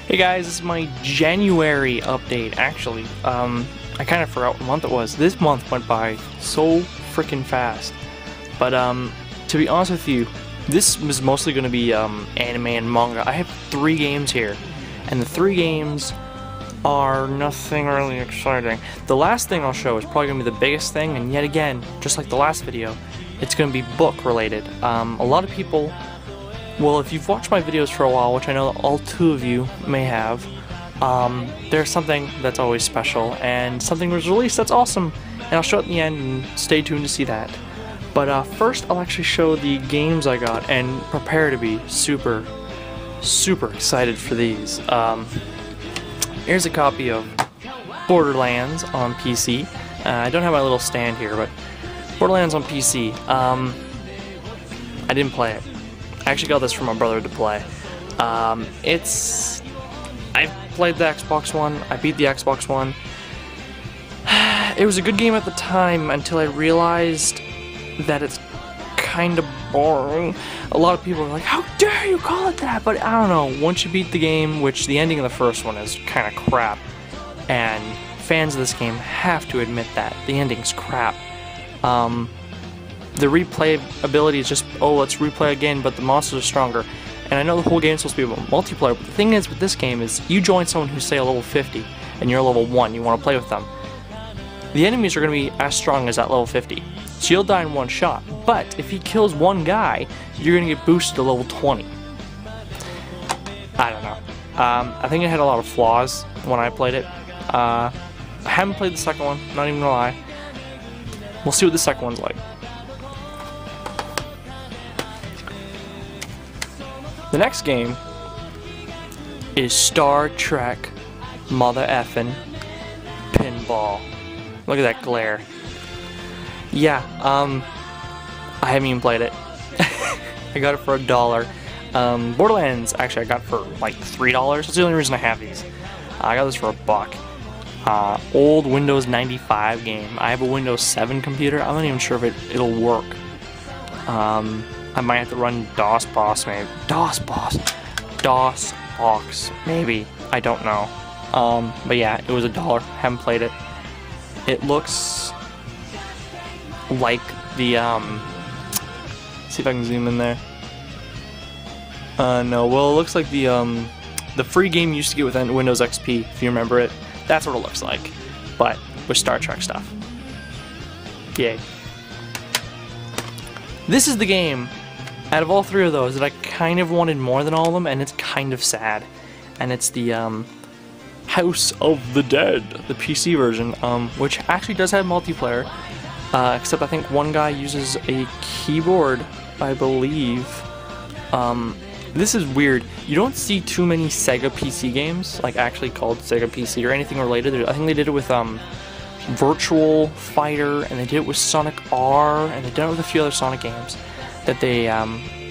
Hey guys, this is my January update. Actually, I kind of forgot what month it was. This month went by so freaking fast. But to be honest with you, this is mostly going to be anime and manga. I have 3 games here, and the 3 games are nothing really exciting. The last thing I'll show is probably going to be the biggest thing, and yet again, just like the last video, it's going to be book related. A lot of people, well, if you've watched my videos for a while, which I know all 2 of you may have, there's something that's always special, and something was released that's awesome, and I'll show it in the end, and stay tuned to see that. But first, I'll actually show the games I got, and prepare to be super excited for these. Here's a copy of Borderlands on PC. I don't have my little stand here, but Borderlands on PC. I didn't play it. I actually got this for my brother to play. I played the Xbox One. I beat the Xbox One. It was a good game at the time until I realized that it's kind of boring. A lot of people are like, how dare you call it that? But I don't know, once you beat the game, which the ending of the first one is kind of crap, and fans of this game have to admit that, the ending's crap. The replay ability is just, oh, let's replay again, but the monsters are stronger. And I know the whole game's supposed to be about multiplayer, but the thing is with this game is, you join someone who's, say, a level 50, and you're a level 1, you want to play with them. The enemies are going to be as strong as that level 50. So you'll die in one shot, but if he kills one guy, you're going to get boosted to level 20. I don't know. I think it had a lot of flaws when I played it. I haven't played the second one, not even gonna lie. We'll see what the second one's like. The next game is Star Trek Mother Effin' Pinball. Look at that glare. Yeah, I haven't even played it. I got it for $1. Borderlands, actually, I got for like $3. That's the only reason I have these. I got this for $1. Old Windows 95 game. I have a Windows 7 computer. I'm not even sure if it'll work. I might have to run DOS-Box, maybe. DOS-Box, maybe. I don't know. But yeah, it was $1. Haven't played it. It looks like the, see if I can zoom in there. No, well, it looks like the free game you used to get with Windows XP, if you remember it. That's what it looks like, but with Star Trek stuff. Yay. This is the game, out of all 3 of those, that I kind of wanted more than all of them, and it's kind of sad. And it's the, House of the Dead, the PC version, which actually does have multiplayer. Except I think one guy uses a keyboard, I believe. This is weird. You don't see too many Sega PC games, like actually called Sega PC or anything related. I think they did it with Virtual Fighter, and they did it with Sonic R, and they did it with a few other Sonic games. That they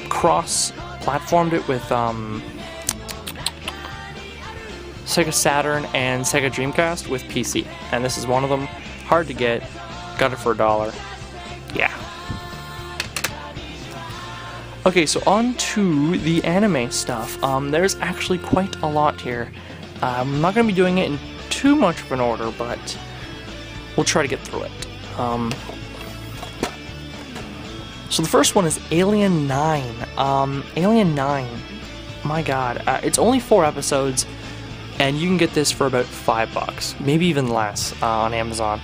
cross-platformed it with Sega Saturn and Sega Dreamcast with PC. And this is one of them. Hard to get. Got it for $1. Yeah. Okay, so on to the anime stuff. There's actually quite a lot here. I'm not going to be doing it in too much of an order, but we'll try to get through it. So the first one is Alien 9. Alien 9, my god. It's only 4 episodes, and you can get this for about $5, maybe even less, on Amazon.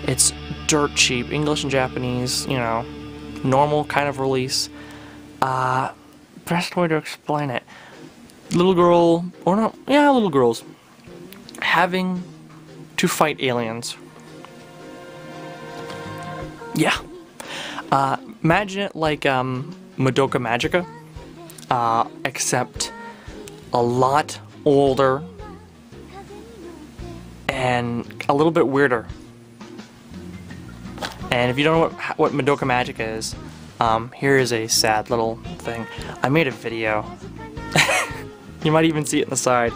It's dirt cheap, English and Japanese, you know, normal kind of release. Best way to explain it. Little girl, or not, yeah, little girls, having to fight aliens. Yeah. Imagine it like, Madoka Magica, except a lot older and a little bit weirder. And if you don't know what Madoka Magica is, here is a sad little thing. I made a video. You might even see it in the side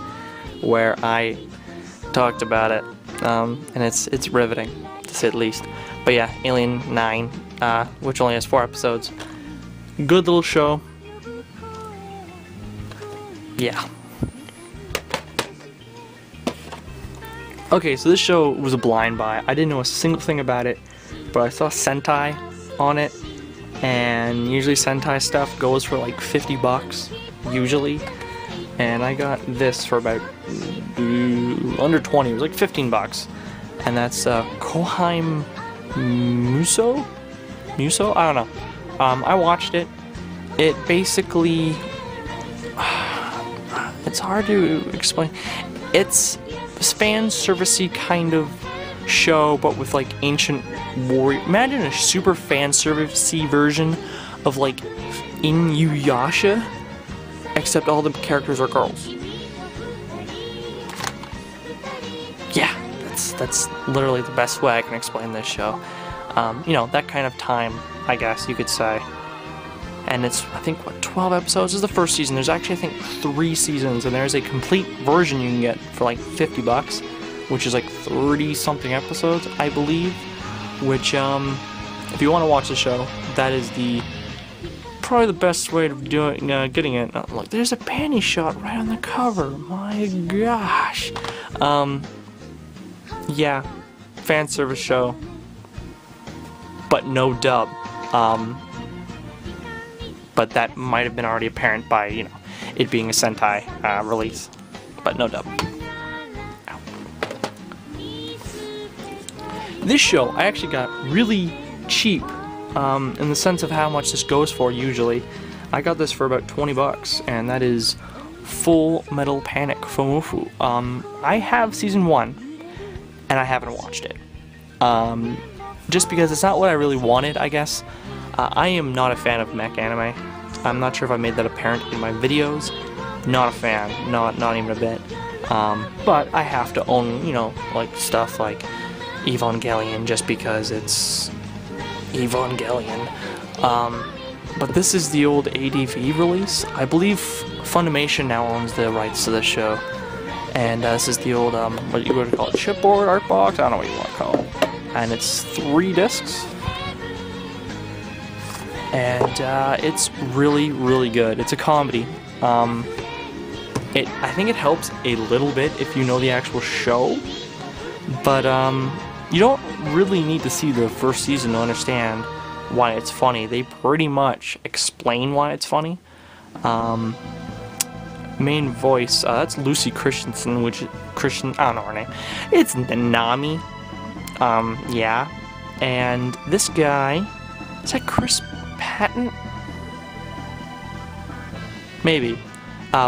where I talked about it, and it's riveting, to say the least. But yeah, Alien 9, which only has 4 episodes. Good little show. Yeah. Okay, so this show was a blind buy. I didn't know a single thing about it, but I saw Sentai on it, and usually Sentai stuff goes for like 50 bucks, usually. And I got this for about under 20. It was like 15 bucks. And that's Koheim Muso? Muso? I don't know. I watched it. It basically... it's hard to explain. It's fan servicey kind of show, but with like ancient warrior. Imagine a super fan servicey version of like Inuyasha, except all the characters are girls. Yeah, that's literally the best way I can explain this show. You know, that kind of time, I guess you could say. And it's, I think, what, 12 episodes? This is the first season. There's actually, I think, 3 seasons, and there's a complete version you can get for like 50 bucks, which is like 30-something episodes, I believe. Which, if you want to watch the show, that is probably the best way of doing, getting it. Look, there's a panty shot right on the cover. My gosh. Yeah, fan service show, but no dub. But that might have been already apparent by, you know, it being a Sentai release. But no dub. Ow. This show I actually got really cheap in the sense of how much this goes for usually. I got this for about 20 bucks, and that is Full Metal Panic Fomufu. I have season 1, and I haven't watched it. Just because it's not what I really wanted, I guess. I am not a fan of mech anime. I'm not sure if I made that apparent in my videos. Not a fan, not even a bit. But I have to own, you know, like stuff like Evangelion just because it's Evangelion. But this is the old ADV release. I believe Funimation now owns the rights to this show. And this is the old, what you would call it, chipboard, art box? I don't know what you want to call it. And it's 3 discs. And it's really, really good. It's a comedy. I think it helps a little bit if you know the actual show. But you don't really need to see the first season to understand why it's funny. They pretty much explain why it's funny. Main voice, that's Lucy Christensen, which is I don't know her name. It's Nanami. Yeah. And this guy, is that Chris Patton? Maybe.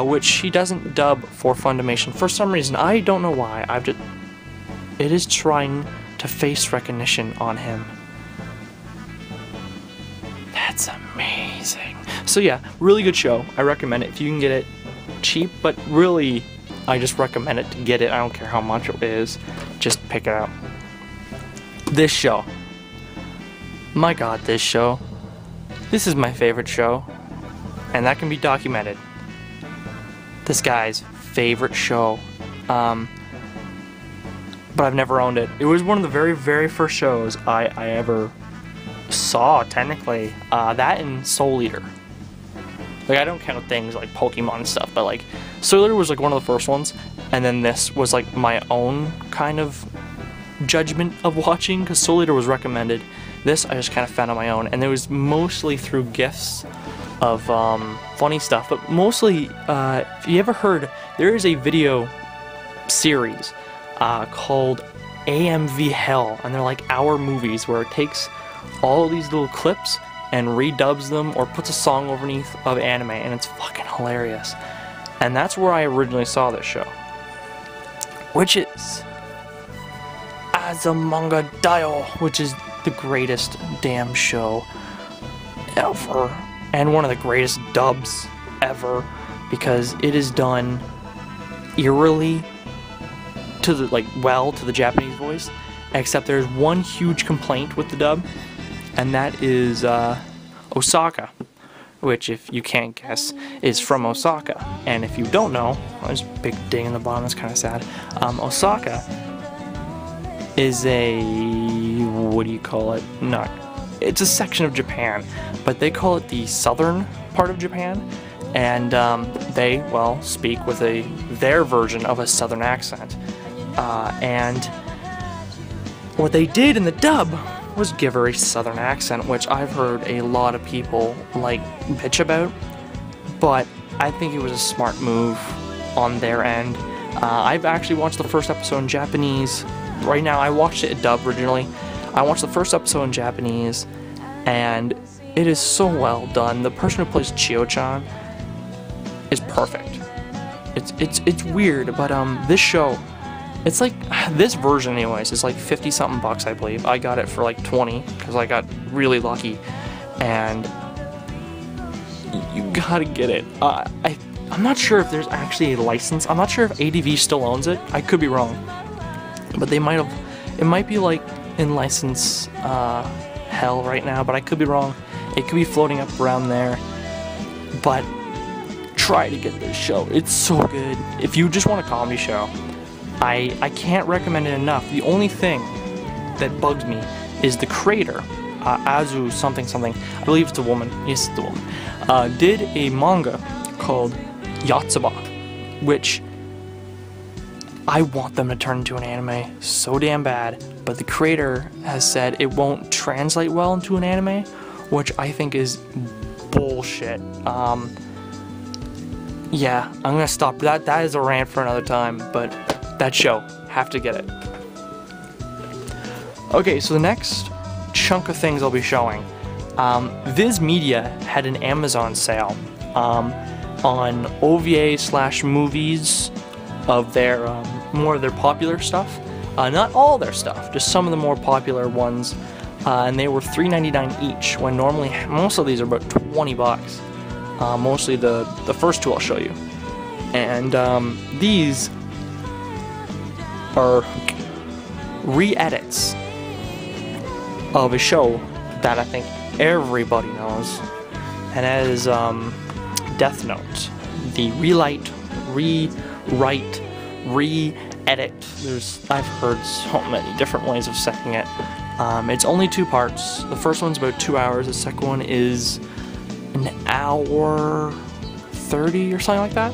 Which he doesn't dub for Funimation. For some reason, I don't know why. It is trying to face recognition on him. That's amazing. So yeah, really good show. I recommend it if you can get it cheap, but really, I just recommend it to get it. I don't care how much it is. Just pick it up. This show. My god, this show. This is my favorite show. And that can be documented. This guy's favorite show. But I've never owned it. It was one of the very, very first shows I ever saw, technically. That and Soul Eater. Like, I don't count things like Pokemon and stuff, but like, Soul Eater was like one of the first ones, and then this was like my own kind of judgment of watching, because Soul Eater was recommended. This I just kind of found on my own, and it was mostly through gifts of funny stuff, but mostly, if you ever heard, there is a video series called AMV Hell, and they're like hour movies where it takes all these little clips and redubs them or puts a song underneath of anime, and it's fucking hilarious. And that's where I originally saw this show, which is Manga Dio, which is the greatest damn show ever, and one of the greatest dubs ever, because it is done eerily to the to the Japanese voice, except there's one huge complaint with the dub, and that is Osaka, which, if you can't guess, is from Osaka. And if you don't know, there's a big ding in the bottom, that's kind of sad. Osaka is a, what do you call it? Not, it's a section of Japan, but they call it the southern part of Japan, and they, well, speak with their version of a southern accent. and what they did in the dub was give her a southern accent, which I've heard a lot of people like bitch about, but I think it was a smart move on their end. I've actually watched the first episode in Japanese. Right now, I watched it dubbed originally. I watched the first episode in Japanese, and it is so well done. The person who plays Chio-chan is perfect. It's weird, but this show, it's like, this version anyways, is like 50 something bucks, I believe. I got it for like 20 because I got really lucky, and you gotta get it. I'm not sure if there's actually a license. I'm not sure if ADV still owns it. I could be wrong, but they might have. It might be like in license hell right now, but I could be wrong. It could be floating up around there, but try to get this show. It's so good. If you just want a comedy show, I can't recommend it enough. The only thing that bugs me is the creator, Azu something something, I believe it's a woman, yes it's a woman, did a manga called Yotsuba, which I want them to turn into an anime so damn bad, but the creator has said it won't translate well into an anime, which I think is bullshit. Yeah, I'm gonna stop. That is a rant for another time, but that show, have to get it. Okay, so the next chunk of things I'll be showing. Viz Media had an Amazon sale on OVA/movies of their more of their popular stuff. Not all their stuff, just some of the more popular ones. And they were $3.99 each, when normally most of these are about 20 bucks. Mostly the first two I'll show you. And these are re-edits of a show that I think everybody knows, and that is Death Note. The relight, rewrite, re-edit. I've heard so many different ways of saying it. It's only 2 parts. The first one's about 2 hours. The second one is an hour 30 or something like that.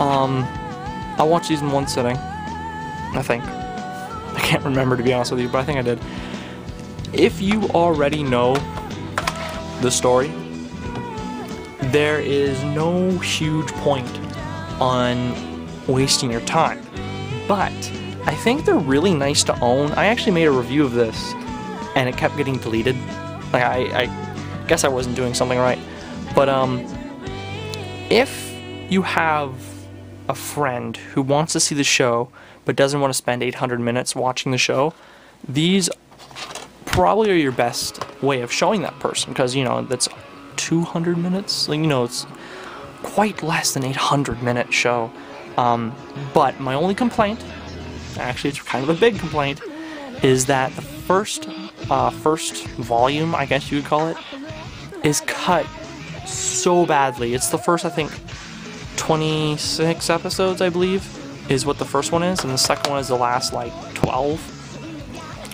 I watched these in one sitting, I think. I can't remember, to be honest with you, but I think I did. If you already know the story, there is no huge point on wasting your time. But I think they're really nice to own. I actually made a review of this, and it kept getting deleted. Like, I guess I wasn't doing something right. But if you have a friend who wants to see the show but doesn't want to spend 800 minutes watching the show, these probably are your best way of showing that person, because, you know, that's 200 minutes. Like, you know, it's quite less than 800-minute show. But my only complaint, actually it's kind of a big complaint, is that the first volume, I guess you would call it, is cut so badly. It's the first, I think, 26 episodes, I believe, is what the first one is, and the second one is the last, like, 12.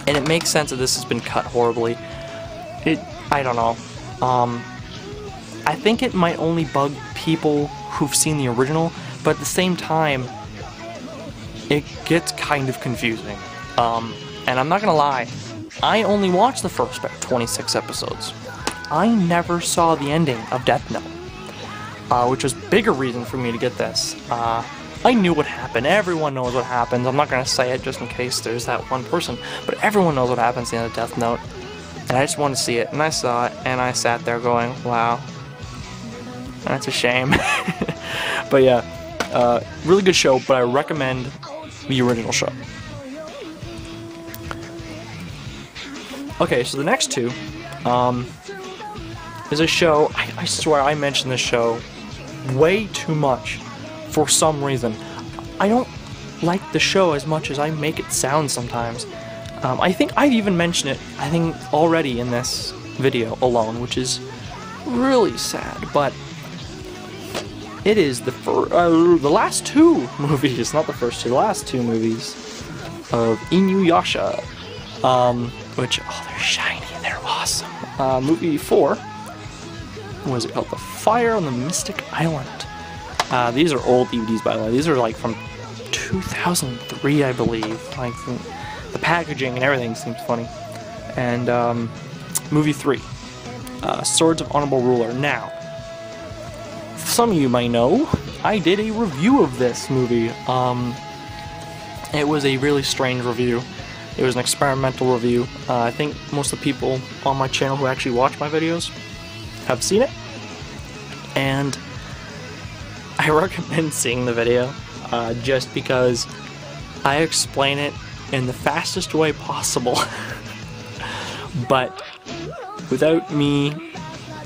And it makes sense that this has been cut horribly. I don't know. I think it might only bug people who've seen the original, but at the same time, it gets kind of confusing. And I'm not gonna lie, I only watched the first 26 episodes. I never saw the ending of Death Note, which was a bigger reason for me to get this. I knew what happened. Everyone knows what happens. I'm not going to say it just in case there's that one person, but everyone knows what happens at the end of Death Note. And I just wanted to see it, and I saw it, and I sat there going, wow, that's a shame. But yeah, really good show, but I recommend the original show. Okay, so the next two is a show, I swear I mentioned this show way too much for some reason. I don't like the show as much as I make it sound sometimes. I think I've even mentioned it, I think, already in this video alone, which is really sad, but it is the last 2 movies, not the first 2, the last 2 movies of Inuyasha, which, oh, they're shiny and they're awesome. Movie 4, what is it called? The Fire on the Mystic Island. These are old DVDs, by the way. These are like from 2003, I believe. Like, the packaging and everything seems funny. And, movie 3, Swords of Honorable Ruler. Now, some of you might know, I did a review of this movie. It was a really strange review. It was an experimental review. I think most of the people on my channel who actually watch my videos have seen it. And I recommend seeing the video, just because I explain it in the fastest way possible. But without me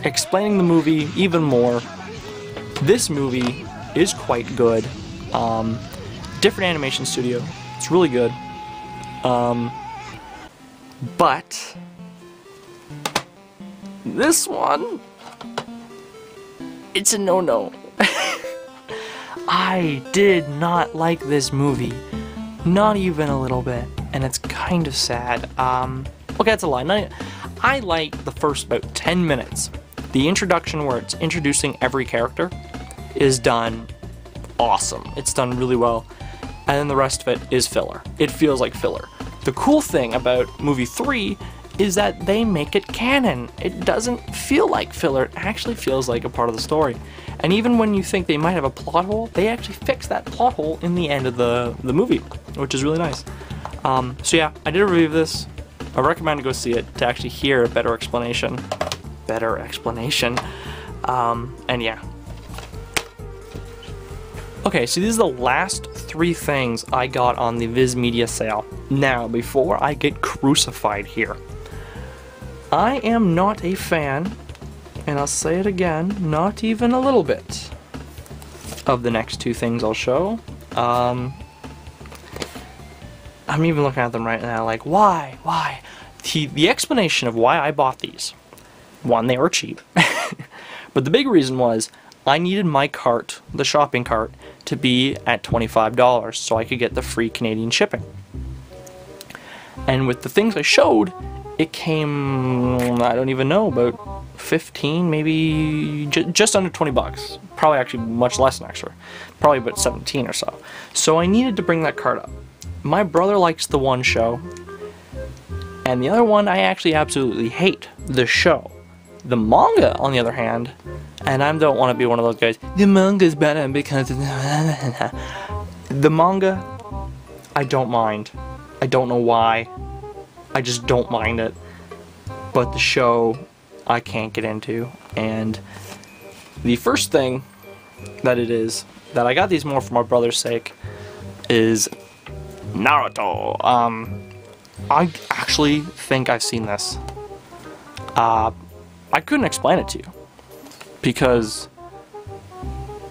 explaining the movie even more, this movie is quite good. Different animation studio. It's really good. But this one, it's a no-no. I did not like this movie. Not even a little bit. And it's kind of sad. Okay, that's a lie. I like the first about 10 minutes. The introduction where it's introducing every character is done awesome. It's done really well. And then the rest of it is filler. It feels like filler. The cool thing about movie 3 is that they make it canon. It doesn't feel like filler. It actually feels like a part of the story. And even when you think they might have a plot hole, they actually fix that plot hole in the end of the movie, which is really nice. So yeah, I did a review of this. I recommend to go see it to actually hear a better explanation. And yeah. Okay, so these are the last 3 things I got on the Viz Media sale. Now, before I get crucified here, I am not a fan, and I'll say it again, not even a little bit, of the next 2 things I'll show. I'm even looking at them right now like, why? The explanation of why I bought these. 1, they were cheap. But the big reason was, I needed my cart, the shopping cart, to be at $25 so I could get the free Canadian shipping. And with the things I showed, it came, I don't even know, about 15, maybe just under 20 bucks. Probably actually much less than extra. Probably about 17 or so. So I needed to bring that cart up. My brother likes the one show, and the other one I actually absolutely hate, the show. The manga, on the other hand, and I don't want to be one of those guys, the manga's better because the manga, I don't mind. I don't know why. I just don't mind it. But the show, I can't get into. And the first thing that it is, that I got these more for my brother's sake, is Naruto. I actually think I've seen this. I couldn't explain it to you because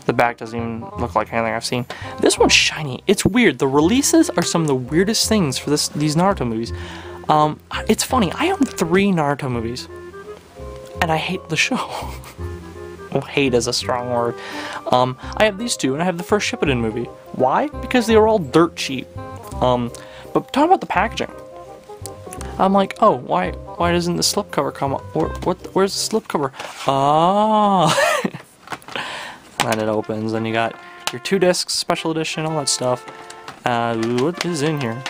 the back doesn't even look like anything I've seen. This one's shiny. It's weird. The releases are some of the weirdest things for these Naruto movies. It's funny. I own 3 Naruto movies, and I hate the show. Well, hate is a strong word. I have these 2, and I have the first Shippuden movie. Why? Because they were all dirt cheap. But talking about the packaging, I'm like, oh, why doesn't the slipcover come up? Where's the slipcover? Ah. And it opens, and you got your 2 discs, special edition, all that stuff. What is in here?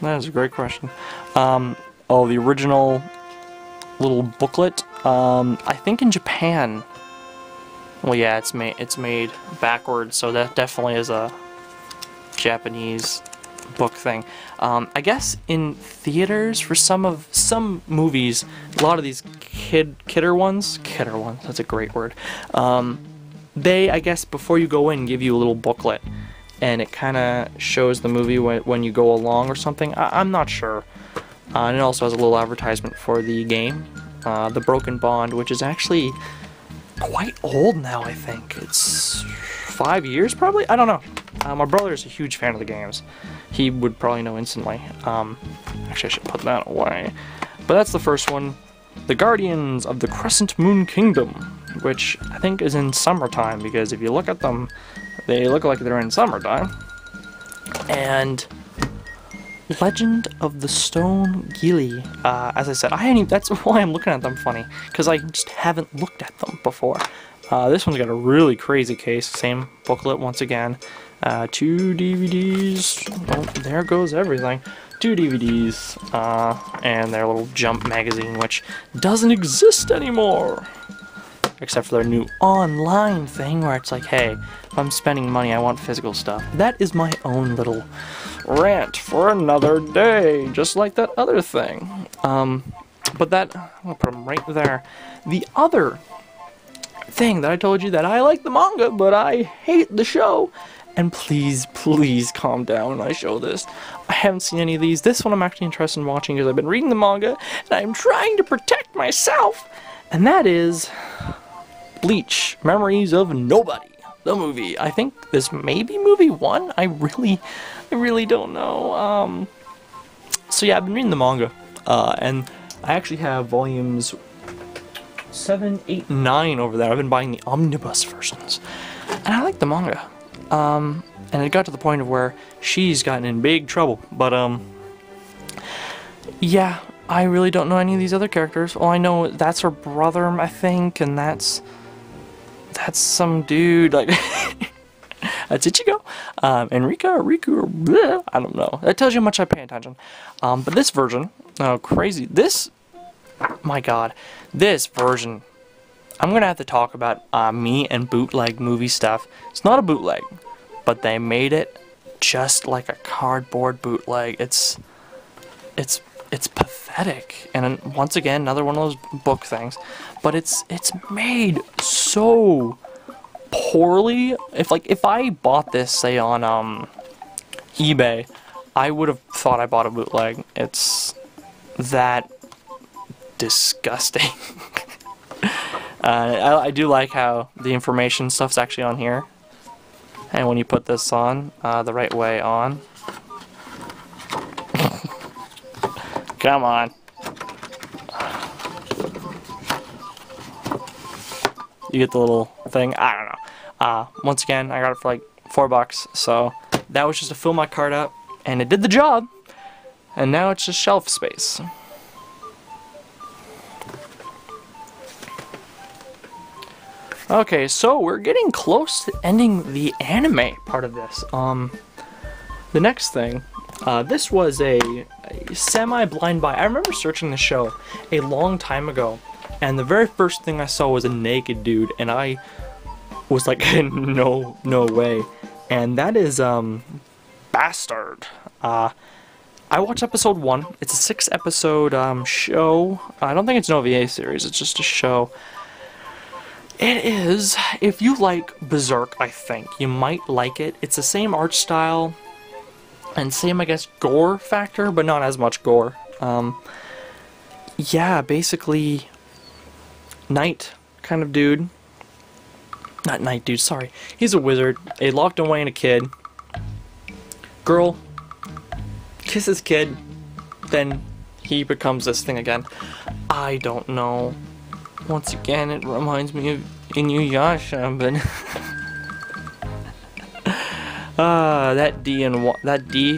That is a great question. Oh, the original little booklet. I think in Japan. Well, yeah, it's made backwards, so that definitely is a Japanese book thing. I guess in theaters for some movies, a lot of these kidder ones, that's a great word. They, I guess, before you go in, give you a little booklet, and it kind of shows the movie when you go along or something. I'm not sure. And it also has a little advertisement for the game, The Broken Bond, which is actually quite old now, I think. It's 5 years, probably? I don't know. My brother is a huge fan of the games. He would probably know instantly. Actually, I should put that away. But that's the first one. The Guardians of the Crescent Moon Kingdom, which I think is in summertime, because if you look at them, they look like they're in summertime. And Legend of the Stone Gili. As I said, that's why I'm looking at them funny, because I just haven't looked at them before. This one's got a really crazy case, same booklet once again. 2 DVDs. Oh, there goes everything. 2 DVDs, and their little Jump magazine, which doesn't exist anymore. Except for their new online thing, where it's like, hey, if I'm spending money, I want physical stuff. That is my own little rant for another day, just like that other thing. But that, I'm gonna put them right there. The other thing that I told you, that I like the manga, but I hate the show. And please, please calm down when I show this. I haven't seen any of these. This one I'm actually interested in watching because I've been reading the manga, and I'm trying to protect myself. And that is Bleach, Memories of Nobody, the movie. I think this may be movie 1. I really don't know. So yeah, I've been reading the manga, and I actually have volumes 7, 8, 9 over there. I've been buying the omnibus versions, and I like the manga. And it got to the point of where she's gotten in big trouble. But yeah, I really don't know any of these other characters. Well, I know that's her brother, I think, and that's some dude, like, that's Ichigo, Enrika, Riku, or bleh, I don't know. That tells you how much I pay attention. But this version, oh, crazy, my god, this version, I'm gonna have to talk about me and bootleg movie stuff. It's not a bootleg, but they made it just like a cardboard bootleg. It's pathetic, and once again, another one of those book things. But it's made so poorly. If I bought this, say on eBay, I would have thought I bought a bootleg. It's that disgusting. I do like how the information stuff's actually on here, and when you put this on the right way on, come on, you get the little thing. I don't know. Once again, I got it for like $4, so that was just to fill my cart up, and it did the job, and now it's just shelf space. Okay, so we're getting close to ending the anime part of this. The next thing, this was a semi-blind buy. I remember searching the show a long time ago, and the very first thing I saw was a naked dude, and I was like, no way. And that is, Bastard. I watched episode 1. It's a 6-episode show. I don't think it's an OVA series, it's just a show. It is, if you like Berserk, I think, you might like it. It's the same art style, and same, I guess, gore factor, but not as much gore. Yeah, basically, knight kind of dude. Not knight dude, sorry. He's a wizard. They locked away in a kid. Girl kisses kid, then he becomes this thing again. I don't know. Once again, it reminds me of Inuyasha, but that D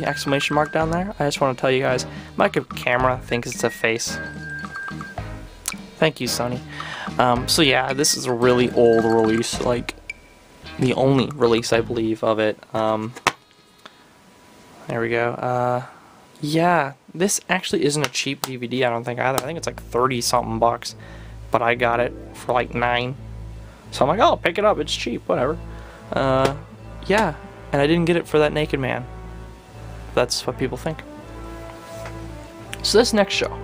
exclamation mark down there. I just want to tell you guys, my camera thinks it's a face. Thank you, Sony. So yeah, this is a really old release, like the only release I believe of it. There we go. Yeah, this actually isn't a cheap DVD, I don't think either. I think it's like 30-something bucks. But I got it for like 9. So I'm like, oh, pick it up, it's cheap, whatever. Yeah, and I didn't get it for that naked man. That's what people think. So this next show,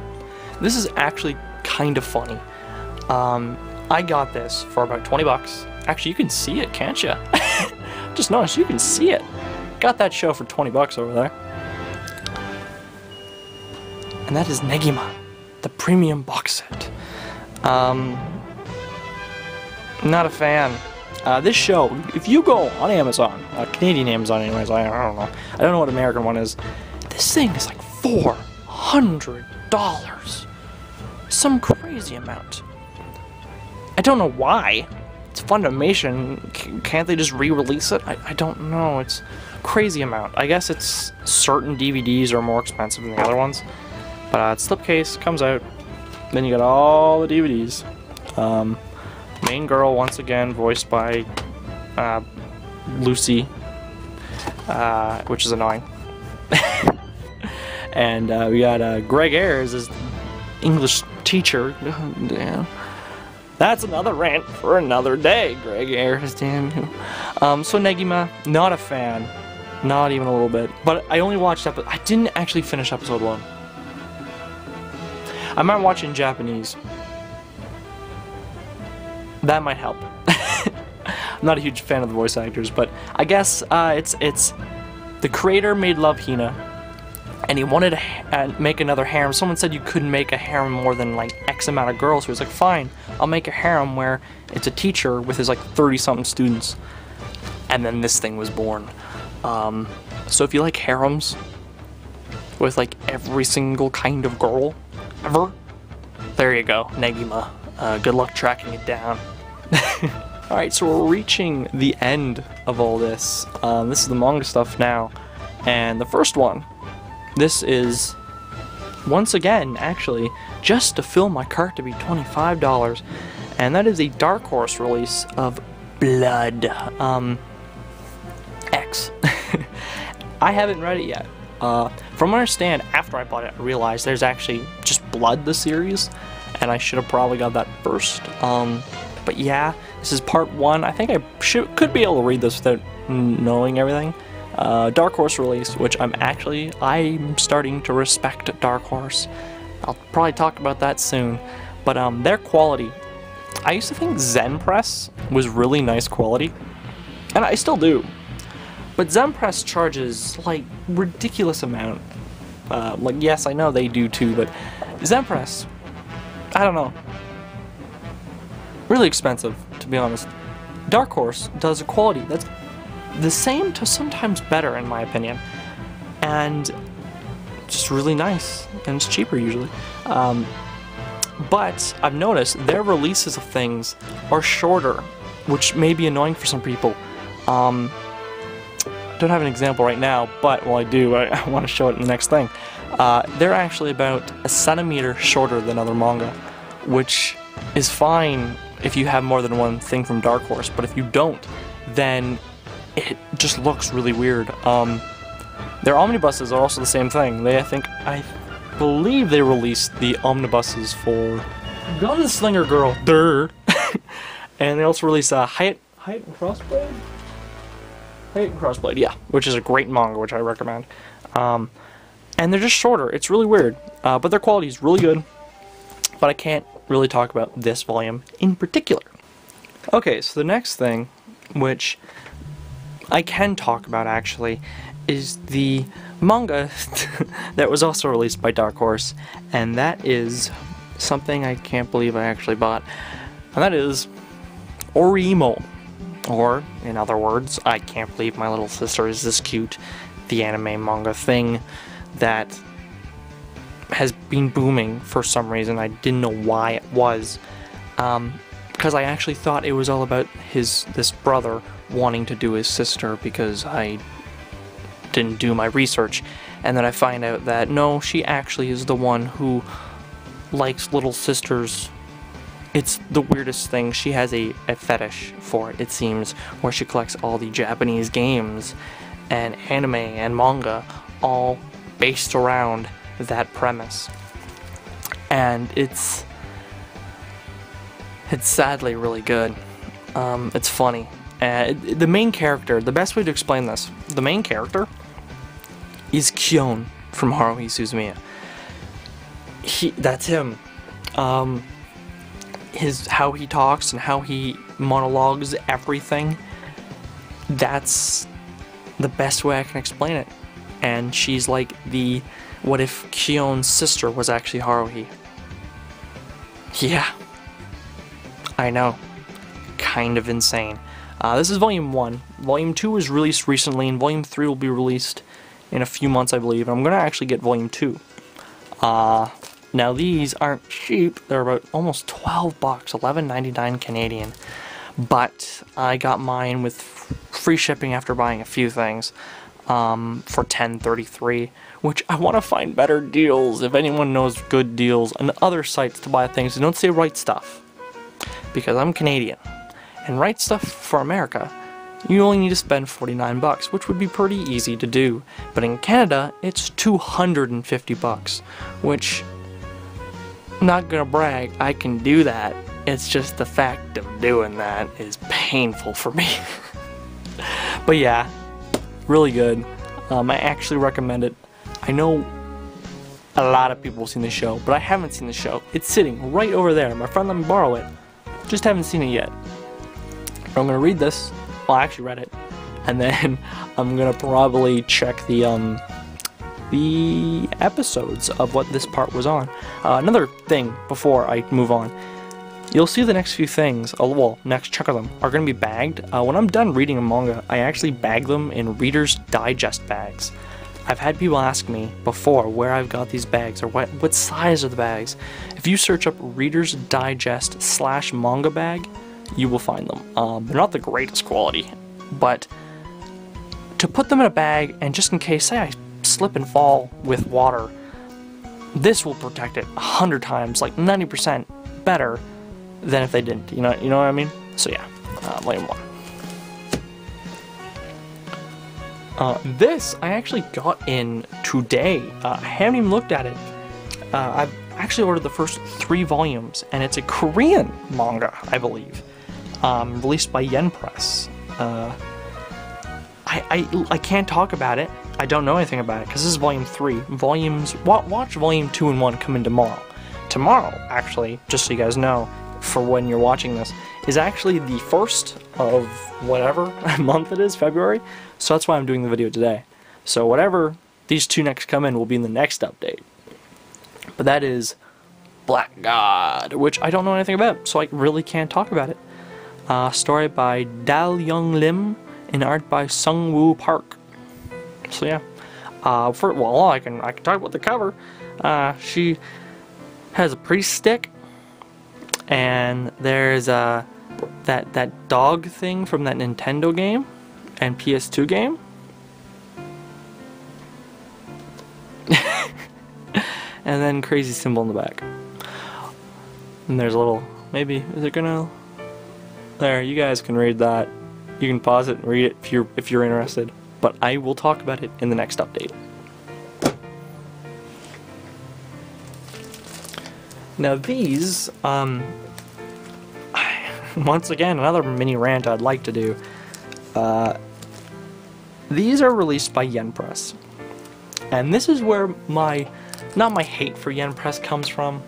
this is actually kind of funny. I got this for about 20 bucks. Actually, you can see it, can't you? Just noticed, you can see it. Got that show for 20 bucks over there. And that is Negima, the premium box set. Not a fan. This show, if you go on Amazon, Canadian Amazon anyways, I don't know. I don't know what American one is. This thing is like $400. Some crazy amount. I don't know why. It's Funimation. Can't they just re-release it? I don't know. It's a crazy amount. I guess it's certain DVDs are more expensive than the other ones. But slipcase comes out. Then you got all the DVDs. Main girl, once again, voiced by Lucy. which is annoying. And we got Greg Ayres as English teacher. Damn. That's another rant for another day, Greg Ayres, damn you. So Negima, not a fan. Not even a little bit. But I only watched I didn't actually finish episode 1. I might watch in Japanese. That might help. I'm not a huge fan of the voice actors, but I guess it's the creator made Love Hina, and he wanted to make another harem. Someone said you couldn't make a harem more than like X amount of girls, so he was like, fine, I'll make a harem where it's a teacher with his like 30-something students. And then this thing was born. So if you like harems with like every single kind of girl ever, there you go, Negima. Good luck tracking it down. Alright, so we're reaching the end of all this. This is the manga stuff now. And the first one, this is, once again, actually, just to fill my cart to be $25. And that is a Dark Horse release of Blood X. I haven't read it yet. From what I understand, after I bought it, I realized there's actually just Blood, the series, and I should have probably got that first. But yeah, this is part 1. I think I could be able to read this without knowing everything. Dark Horse release, which I'm starting to respect Dark Horse. I'll probably talk about that soon. But their quality, I used to think Zen Press was really nice quality, and I still do. But Zen Press charges like ridiculous amount. Like, yes, I know they do too, but Zen Press, I don't know, really expensive, to be honest. Dark Horse does a quality that's the same to sometimes better, in my opinion, and just really nice, and it's cheaper usually. But I've noticed their releases of things are shorter, which may be annoying for some people. I don't have an example right now, but while I do, I want to show it in the next thing. They're actually about a centimeter shorter than other manga, which is fine if you have more than one thing from Dark Horse, but if you don't, then it just looks really weird. Their omnibuses are also the same thing. I believe they released the omnibuses for Gunslinger Girl, and they also released Height and Crossblade? Height and Crossblade, yeah, which is a great manga, which I recommend. And they're just shorter. It's really weird, but their quality is really good. But I can't really talk about this volume in particular. Okay, so the next thing, which I can talk about actually, is the manga that was also released by Dark Horse, and that is something I can't believe I actually bought, and that is Orimo, or in other words, I can't believe my little sister is this cute, the anime manga thing that has been booming for some reason. I didn't know why it was, because I actually thought it was all about this brother wanting to do his sister, because I didn't do my research, and then I find out that no, she actually is the one who likes little sisters. It's the weirdest thing. She has a fetish for it seems, where she collects all the Japanese games and anime and manga, all based around that premise. And it's sadly really good. It's funny. The main character, the best way to explain this, the main character is Kyon from Haruhi Suzumiya. That's him. How he talks and how he monologues everything, that's the best way I can explain it. And she's like what if Kyon's sister was actually Haruhi? Yeah, I know, kind of insane. This is Volume 1. Volume 2 was released recently, and Volume 3 will be released in a few months, I believe. And I'm going to actually get Volume 2. Now these aren't cheap. They're about almost 12 bucks, $11.99 Canadian. But I got mine with free shipping after buying a few things for $10.33, which I want to find better deals. If anyone knows good deals on other sites to buy things, don't say Right Stuff, because I'm Canadian, and Right Stuff for America you only need to spend 49 bucks, which would be pretty easy to do. But in Canada, it's 250 bucks, which, not gonna brag, I can do that. It's just the fact of doing that is painful for me. But yeah, really good. I actually recommend it. I know a lot of people have seen the show, but I haven't seen the show. It's sitting right over there. My friend let me borrow it. Just haven't seen it yet. I'm gonna read this. Well, I actually read it, and then I'm gonna probably check the episodes of what this part was on. Another thing before I move on, you'll see the next few things, well, next chunk of them, are gonna be bagged. When I'm done reading a manga, I actually bag them in Reader's Digest bags. I've had people ask me before where I've got these bags, or what size are the bags. If you search up Reader's Digest / manga bag, you will find them. They're not the greatest quality, but to put them in a bag, and just in case, say I slip and fall with water, this will protect it 100 times, like 90% better than if they didn't. You know what I mean? So yeah, volume 1. This I actually got in today. I haven't even looked at it. I've actually ordered the first 3 volumes, and it's a Korean manga, I believe. Released by Yen Press. I can't talk about it. I don't know anything about it because this is volume 3. Watch volume 2 and 1 come in tomorrow. Tomorrow, actually, just so you guys know, for when you're watching this, is actually the 1st of whatever month it is, February. So that's why I'm doing the video today. So whatever these 2 next come in will be in the next update. But that is Black God, which I don't know anything about, so I really can't talk about it. Story by Dal Young Lim and art by Sung Woo Park. So yeah, well, I can talk about the cover. She has a priest stick, and there's that dog thing from that Nintendo game and PS2 game. And then crazy symbol in the back. And there's a little, maybe, is it gonna? There, you guys can read that. You can pause it and read it if you're interested. But I will talk about it in the next update. Now these, once again, another mini rant I'd like to do. These are released by Yen Press. And this is where not my hate for Yen Press comes from,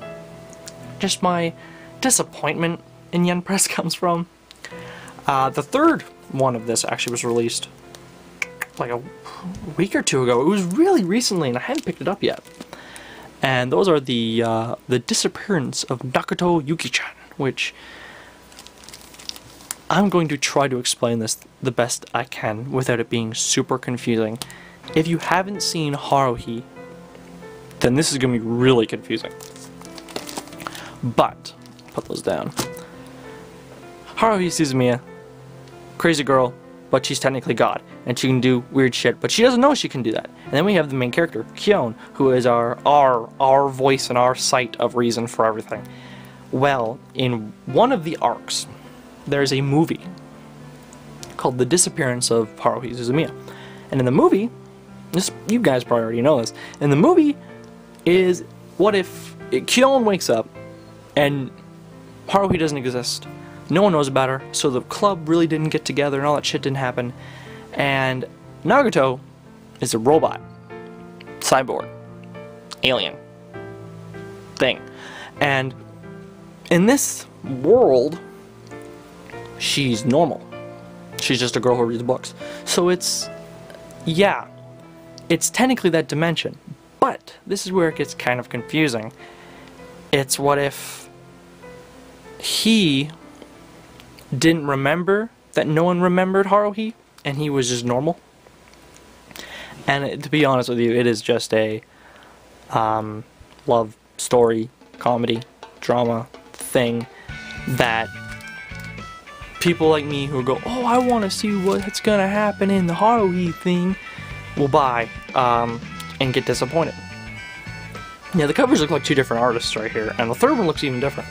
just my disappointment in Yen Press comes from. The 3rd one of this actually was released like a week or 2 ago. It was really recently, and I hadn't picked it up yet. And those are the disappearance of Nakato Yuki-chan, which I'm going to try to explain this the best I can without it being super confusing. If you haven't seen Haruhi, then this is going to be really confusing. But, put those down. Haruhi Suzumiya, crazy girl, but she's technically God, and she can do weird shit, but she doesn't know she can do that. And then we have the main character, Kyon, who is our voice and our sight of reason for everything. Well, in one of the arcs, there's a movie called The Disappearance of Haruhi Suzumiya. And in the movie, you guys probably already know this, in the movie is, what if Kyon wakes up and Haruhi doesn't exist? No one knows about her, so the club really didn't get together and all that shit didn't happen. And Nagato is a robot, cyborg, alien thing. And in this world, she's normal. She's just a girl who reads books. So it's, yeah, it's technically that dimension. But this is where it gets kind of confusing. It's what if he didn't remember that no one remembered Haruhi, and he was just normal. And to be honest with you, it is just a love story, comedy, drama thing that people like me who go, oh, I want to see what's gonna happen in the Haruhi thing, will buy and get disappointed. Yeah, the covers look like 2 different artists right here, and the 3rd one looks even different.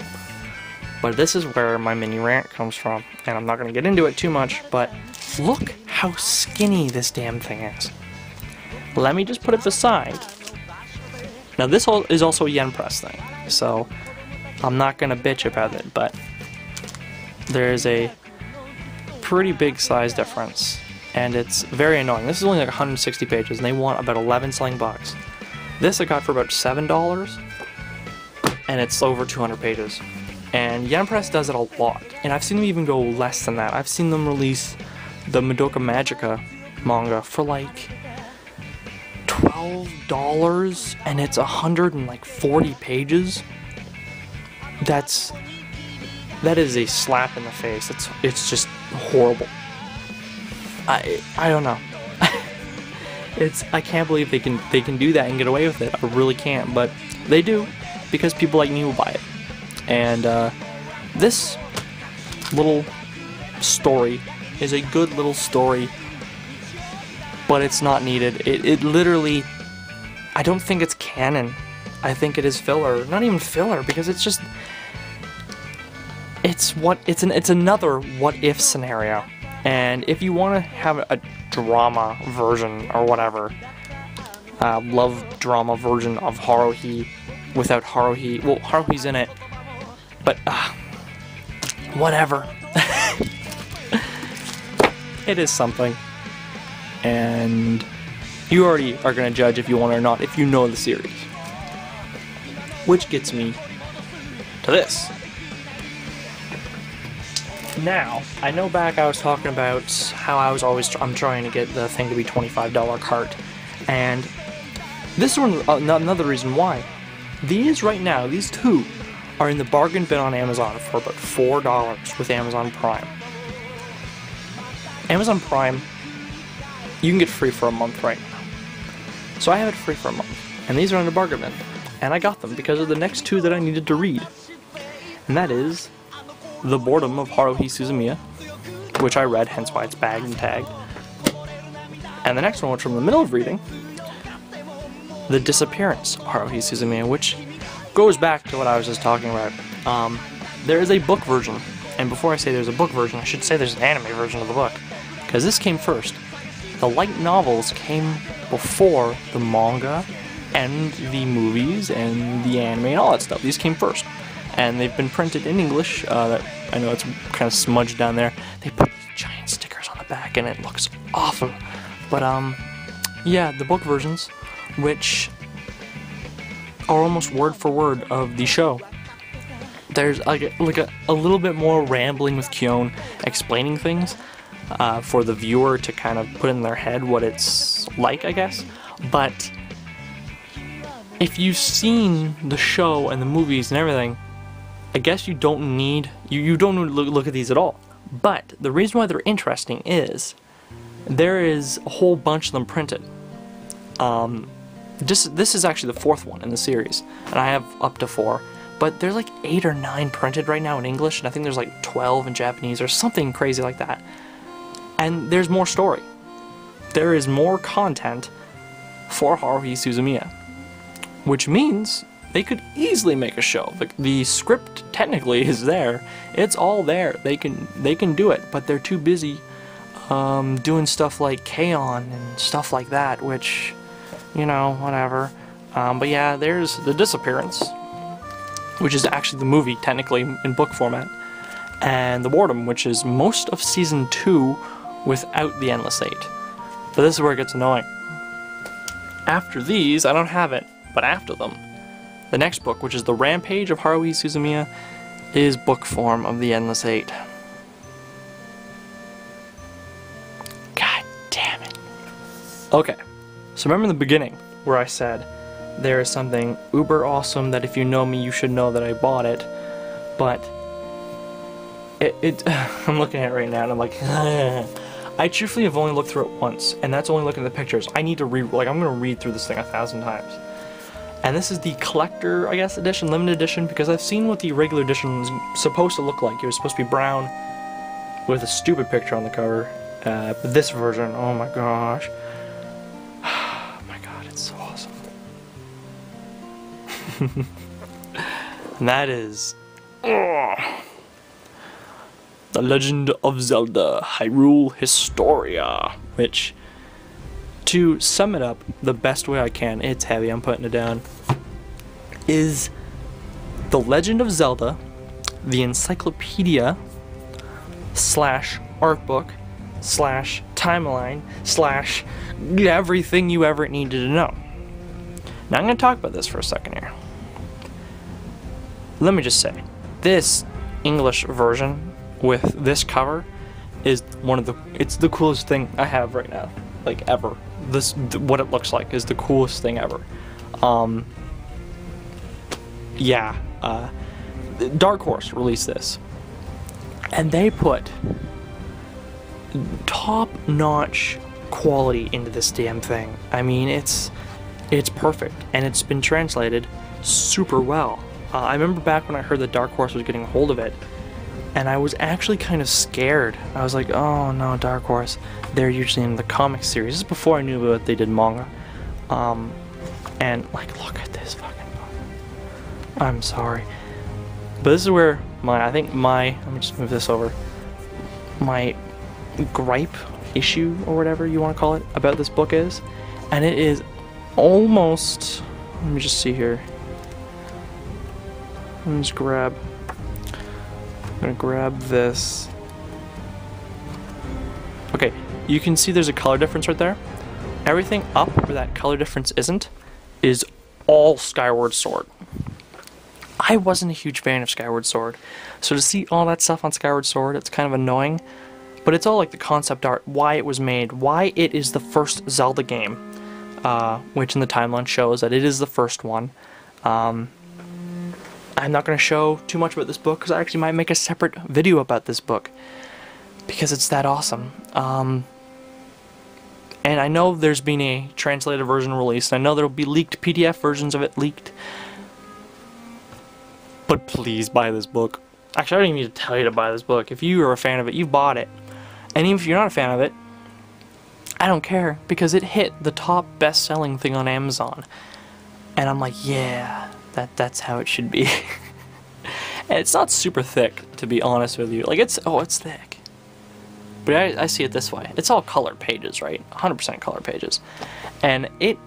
But this is where my mini rant comes from, and I'm not going to get into it too much, but look how skinny this damn thing is. Let me just put it aside. Now this is also a yen press thing, so I'm not going to bitch about it, but there's a pretty big size difference, and it's very annoying. This is only like 160 pages, and they want about 11 selling bucks. This I got for about $7, and it's over 200 pages. And Yen Press does it a lot, and I've seen them even go less than that. I've seen them release the Madoka Magica manga for like $12, and it's 140 pages. That is a slap in the face. It's just horrible. I don't know. I can't believe they can do that and get away with it. I really can't, but they do, because people like me will buy it. And this little story is a good little story, but it's not needed. It literally, I don't think it's canon. I think it is filler. Not even filler, because it's just, it's another what if scenario. And if you want to have a drama version or whatever, love drama version of Haruhi without Haruhi, well, Haruhi's in it, but whatever. It is something, and you already are going to judge if you want it or not if you know the series. Which gets me to this. Now, I know back I was talking about how I'm trying to get the thing to be $25 cart, and this is another reason why. These right now, these two, are in the bargain bin on Amazon for about $4 with Amazon Prime. Amazon Prime, you can get free for a month right now. So I have it free for a month, and these are in the bargain bin. And I got them because of the next two that I needed to read. And that is The Boredom of Haruhi Suzumiya, which I read, hence why it's bagged and tagged. And the next one, which I'm in the middle of reading, The Disappearance of Haruhi Suzumiya, which goes back to what I was just talking about. There is a book version, and before I say there's a book version, I should say there's an anime version of the book, because this came first. The light novels came before the manga and the movies and the anime and all that stuff. These came first, and they've bent printed in English. I know it's kind of smudged down there. They put these giant stickers on the back, and it looks awful. But yeah, the book versions, which are almost word for word of the show. There's like a little bit more rambling with Kyon explaining things for the viewer to kind of put in their head what it's like, I guess. But if you've seen the show and the movies and everything, I guess you don't need you don't need to look at these at all. But the reason why they're interesting is there is a whole bunch of them printed. This is actually the fourth one in the series, and I have up to 4. But there's like 8 or 9 printed right now in English, and I think there's like 12 in Japanese or something crazy like that. And there's more story. There is more content for Haruhi Suzumiya, which means they could easily make a show. The script technically is there. It's all there. They can do it, but they're too busy doing stuff like K-On! And stuff like that, which, you know, whatever. But yeah, there's The Disappearance, which is actually the movie, technically, in book format, and The Boredom, which is most of Season 2 without the Endless 8. But this is where it gets annoying. After these, I don't have it, but after them, the next book, which is The Rampage of Haruhi Suzumiya, is book form of the Endless 8. God damn it. Okay, so remember in the beginning where I said there is something uber awesome that if you know me, you should know that I bought it, but I'm looking at it right now and I'm like, I truthfully have only looked through it once, and that's only looking at the pictures. I need to I'm gonna read through this thing 1,000 times. And this is the collector, I guess, edition, limited edition, because I've seen what the regular edition is supposed to look like. It was supposed to be brown with a stupid picture on the cover. But this version, oh my gosh. Oh my god, it's so awesome. And that is... The Legend of Zelda Hyrule Historia, which, to sum it up the best way I can, it's heavy, I'm putting it down, is The Legend of Zelda, the encyclopedia slash art book slash timeline slash everything you ever needed to know. Now I'm going to talk about this for a second here. Let me just say, this English version with this cover is it's the coolest thing I have right now, like ever. What it looks like is the coolest thing ever. Dark Horse released this, and they put top-notch quality into this damn thing. I mean, it's perfect, and it's been translated super well. I remember back when I heard that Dark Horse was getting a hold of it, and I was actually kind of scared. I was like, oh no, Dark Horse. They're usually in the comic series. This is before I knew that they did manga. And like, look at this fucking book. I'm sorry. But this is where let me just move this over. My gripe issue, or whatever you want to call it, about this book is, and it is almost, let me just see here. Let me just I'm gonna grab this. Okay, you can see there's a color difference right there. Everything up where that color difference isn't is all Skyward Sword. I wasn't a huge fan of Skyward Sword, so to see all that stuff on Skyward Sword, it's kind of annoying. But it's all like the concept art, why it was made, why it is the first Zelda game, which in the timeline shows that it is the first one. I'm not going to show too much about this book because I actually might make a separate video about this book because it's that awesome. And I know there's been a translated version released, and I know there will be leaked PDF versions of it leaked. But please buy this book. Actually, I don't even need to tell you to buy this book. If you are a fan of it, you've bought it. And even if you're not a fan of it, I don't care, because it hit the top best-selling thing on Amazon. And I'm like, yeah, that's how it should be. And it's not super thick, to be honest with you. Like, it's thick. But I see it this way. It's all colored pages, right? 100% color pages. And it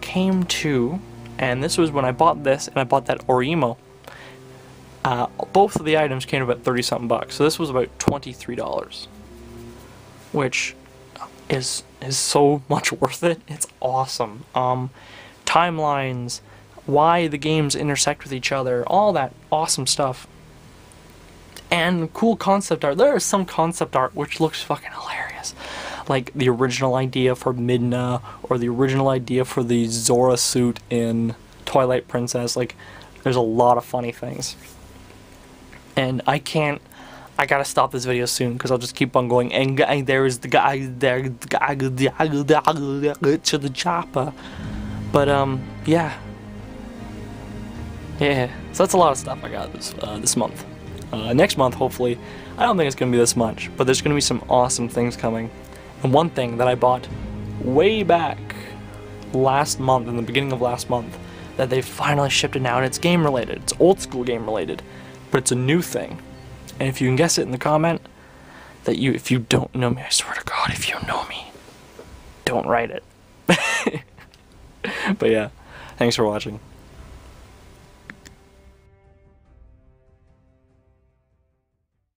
came to, and this was when I bought this, and I bought that Orimo. Both of the items came to about 30-something bucks. So this was about $23. Which is so much worth it. It's awesome. Timelines, why the games intersect with each other, all that awesome stuff. And cool concept art. There is some concept art which looks fucking hilarious. Like the original idea for Midna, or the original idea for the Zora suit in Twilight Princess. Like, there's a lot of funny things. And I gotta stop this video soon because I'll just keep on going. And there is the guy there, the guy to the chopper. But yeah. So that's a lot of stuff I got this month. Next month, hopefully, I don't think it's gonna be this much, but there's gonna be some awesome things coming. And one thing that I bought way back last month, in the beginning of last month, that they finally shipped it now, and it's game related. It's old school game related, but it's a new thing. And if you can guess it in the comment, if you don't know me, I swear to God, if you know me, don't write it. But yeah, thanks for watching.